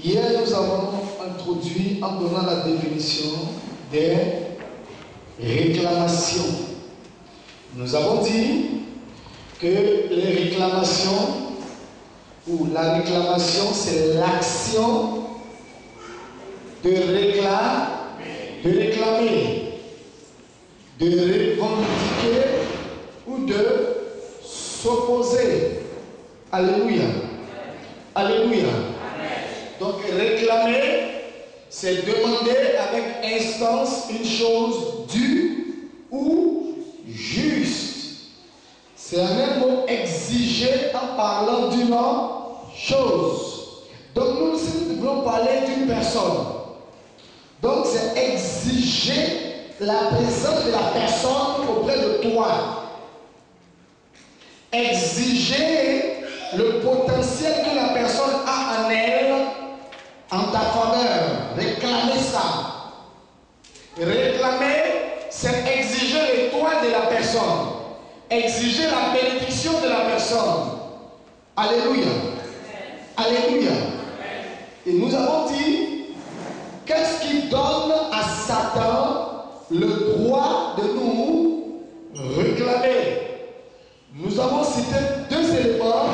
Hier, nous avons introduit en donnant la définition des réclamations. Nous avons dit que les réclamations, ou la réclamation, c'est l'action de réclamer, de revendiquer ou de s'opposer. Alléluia. Alléluia. Donc réclamer, c'est demander avec instance une chose due ou juste. C'est un même mot exiger en parlant d'une chose. Donc nous voulons parler d'une personne. Donc c'est exiger la présence de la personne auprès de toi. Exiger le potentiel que la personne a en elle, en ta faveur. Réclamer ça. Réclamer, c'est exiger les droits de la personne. Exiger la bénédiction de la personne. Alléluia. Alléluia. Et nous avons dit, qu'est-ce qui donne à Satan le droit de nous réclamer? Nous avons cité deux éléments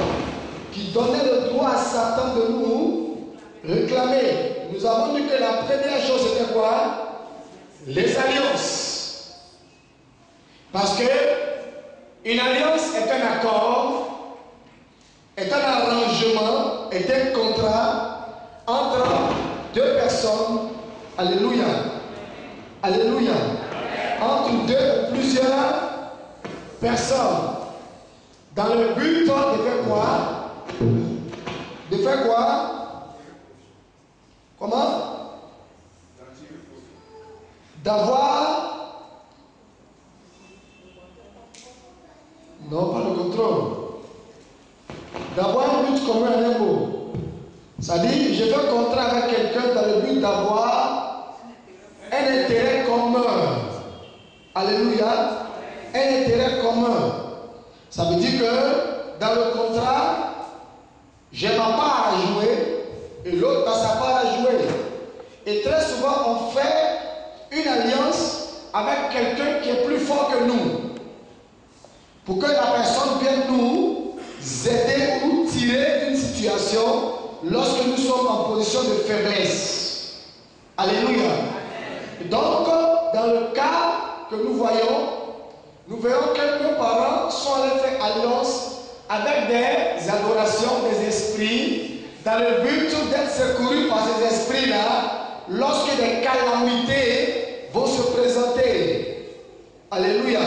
qui donnaient le droit à Satan de nous réclamer. Nous avons dit que la première chose c'était quoi? Les alliances. Parce que une alliance est un accord, est un arrangement, est un contrat entre deux personnes. Alléluia. Alléluia. Entre deux ou plusieurs personnes. Dans le but de faire quoi? De faire quoi? Comment? D'avoir... Non, pas le contrôle. D'avoir un but commun à un mot. C'est-à-dire, je fais un contrat avec quelqu'un dans le but d'avoir un intérêt commun. Alléluia. Un intérêt commun. Ça veut dire que dans le contrat, j'ai ma part à jouer et l'autre a sa part à jouer. Et très souvent, on fait une alliance avec quelqu'un qui est plus fort que nous. Pour que la personne vienne nous aider ou nous tirer d'une situation lorsque nous sommes en position de faiblesse. Alléluia. Donc, dans le cas que nous voyons, nous verrons que nos parents sont allés faire alliance avec des adorations des esprits dans le but d'être secourus par ces esprits-là lorsque des calamités vont se présenter. Alléluia.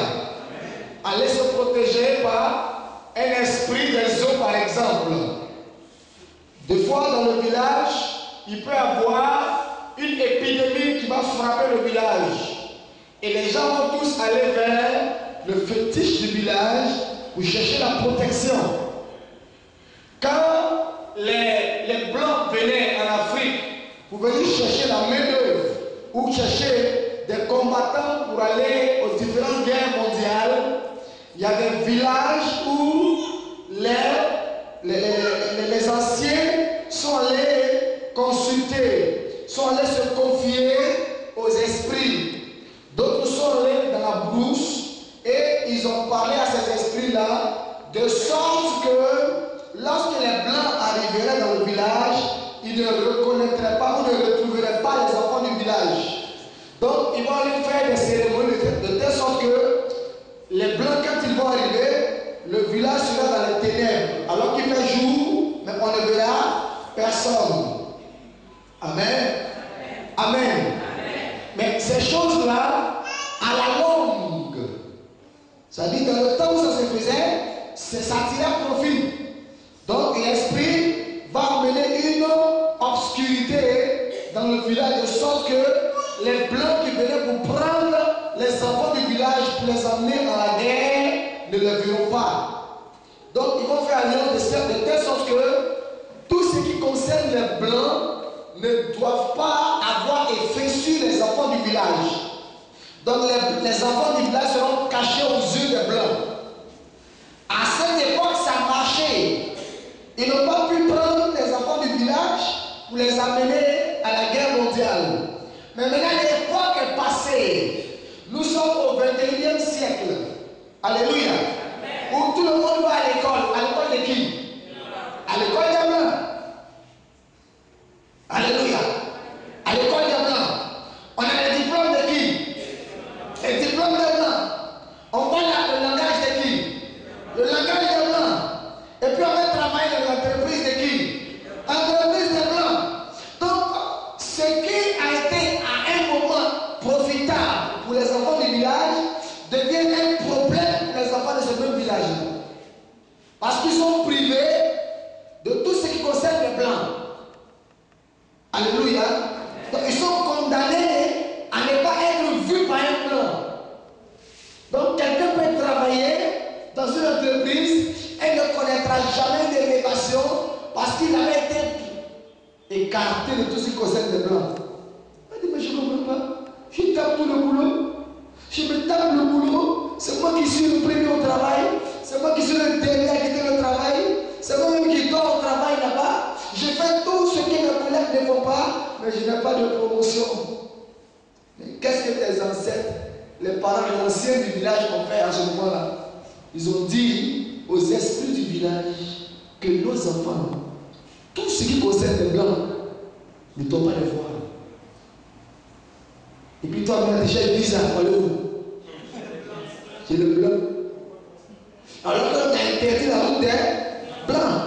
Aller se protéger par un esprit des eaux, par exemple. Des fois, dans le village, il peut y avoir une épidémie qui va frapper le village. Et les gens vont tous aller vers le fétiche du village pour chercher la protection. Quand les Blancs venaient en Afrique pour venir chercher la main-d'œuvre ou chercher des combattants pour aller aux différentes guerres mondiales, il y a des villages où les anciens sont allés consulter, sont allés se confier aux esprits. D'autres sont allés dans la brousse et ils ont parlé à ces esprits-là de sorte que lorsque les Blancs arriveraient dans le village, ils ne reconnaîtraient pas ou ne retrouveraient pas les enfants du village. Donc ils vont aller faire des cérémonies de telle sorte que les Blancs, quand ils vont arriver, le village sera dans les ténèbres. Alors qu'il fait jour, mais on ne verra personne. Amen. Amen. Amen. Mais ces choses-là, à la longue, c'est-à-dire dans le temps où ça se faisait, ça tirait profit. Donc l'esprit va amener une obscurité dans le village de sorte que les Blancs qui venaient pour prendre les enfants du village pour les emmener à la guerre ne le verront pas. Donc ils vont faire alliance de telle sorte que tout ce qui concerne les Blancs ne doivent pas avoir effet sur les enfants du village. Donc les enfants du village seront cachés aux yeux des Blancs. À cette époque, ça marchait. Ils n'ont pas pu prendre les enfants du village pour les amener à la guerre mondiale. Mais maintenant, l'époque est passée. Nous sommes au 21e siècle. Alléluia. Où tout le monde va à l'école. À l'école de qui? À l'école des Blancs. Alléluia. À l'école des Blancs. On a les diplômes de qui? Les diplômes des Blancs. On voit le langage de qui? Le langage des Blancs. Et puis on va travailler dans l'entreprise de qui? Entreprise des Blancs. Donc, ce qui a été à un moment profitable pour les enfants du village devient un problème pour les enfants de ce même village. Parce qu'ils sont privés de tout ce qui concerne les Blancs. Alléluia. Donc ils sont condamnés à ne pas être vus par un Blanc. Donc quelqu'un peut travailler dans une entreprise et ne connaîtra jamais d'élévation parce qu'il avait été écarté de tout ce qui concerne les Blancs. Il dit, mais je ne comprends pas. Je tape tout le boulot. Je me tape le boulot. C'est moi qui suis le premier au travail. C'est moi qui suis le dernier à quitter le travail. C'est moi-même qui dors au travail là-bas. Je fais tout ce que mes collègues ne font pas, mais je n'ai pas de promotion. Mais qu'est-ce que tes ancêtres, les parents, les anciens du village ont fait à ce moment-là? Ils ont dit aux esprits du village que nos enfants, tout ce qui concerne les Blancs, ne doivent pas les voir. Et puis toi, maintenant, déjà, il dit ça, c'est le Blanc. Alors qu'on t'a interdit la route des Blancs.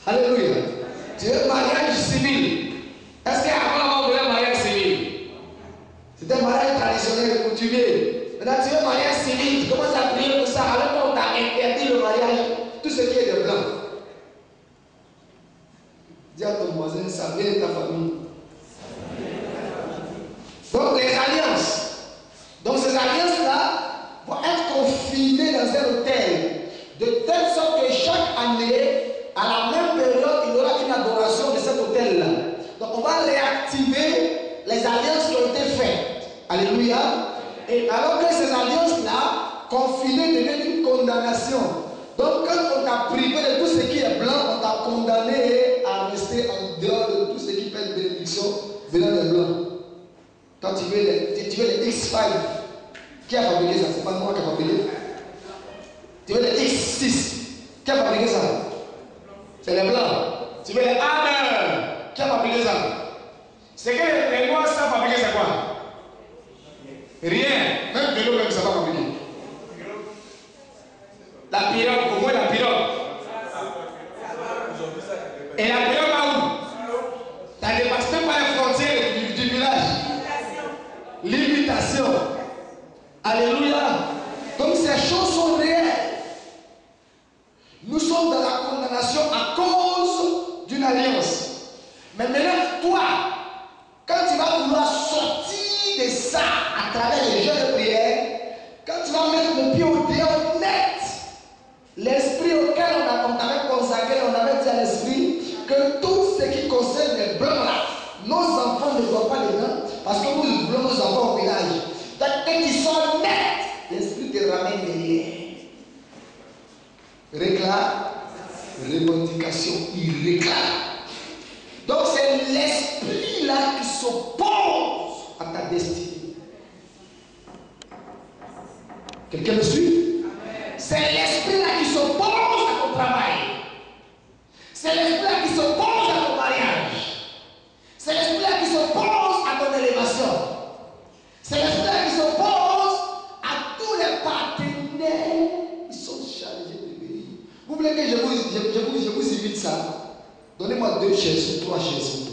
Alléluia. Tu veux mariage civil. Est-ce qu'avant on voulait mariage civil? C'était un mariage traditionnel coutumier. Maintenant tu veux mariage civil, tu commences à prier pour ça. Alors qu'on t'a interdit le mariage, tout ce qui est de blanc. Dis à ton voisin, ça vient de ta famille. Donc les alliances. Donc ces alliances-là vont être confinées dans un hôtel. De telle sorte que chaque année, à la même période, il y aura une adoration de cet hôtel-là. Donc on va réactiver les alliances qui ont été faites. Alléluia. Et alors que ces alliances-là, confinées, deviennent une condamnation. Donc quand on t'a privé de tout ce qui est blanc, on t'a condamné à rester en dehors de tout ce qui fait une bénédiction venant des blancs. Quand tu veux les X5, qui a fabriqué ça? C'est pas moi qui a fabriqué. Tu veux les X6, qui a fabriqué ça? C'est les blancs. Tu veux les Hammer, qui a fabriqué ça? C'est que les noirs savent fabriquer, c'est quoi? Rien. Même vélo, même ça va fabriquer. La pirogue, au moins la pirogue. Et la pirogue va où? Ça ne dépasse même pas les frontières du village. L'imitation. Alléluia. Donc ces choses sont réelles. Nous sommes dans la condamnation à cause d'une alliance. Mais maintenant, toi, quand tu vas vouloir sortir de ça à travers les jeux de prière, quand tu vas mettre le pied au dehors net, l'esprit auquel on avait consacré, on avait dit à l'esprit que tout ce qui concerne les blancs là, nos enfants ne voient pas dedans parce que nous voulons nos enfants au village. Donc quand ils sont nets, l'esprit te ramène derrière. Réclame, revendication, il réclame. Donc c'est l'esprit là qui s'oppose à ta destinée. Quelqu'un me suit? C'est l'esprit là qui s'oppose à ton travail. C'est l'esprit là qui s'oppose à ton mariage. C'est l'esprit là qui s'oppose à ton élévation. C'est l'esprit là qui s'oppose à tous les partenaires qui sont chargés de bénir. Vous voulez que je vous invite ça? Donnez-moi 2 chaises ou 3 chaises.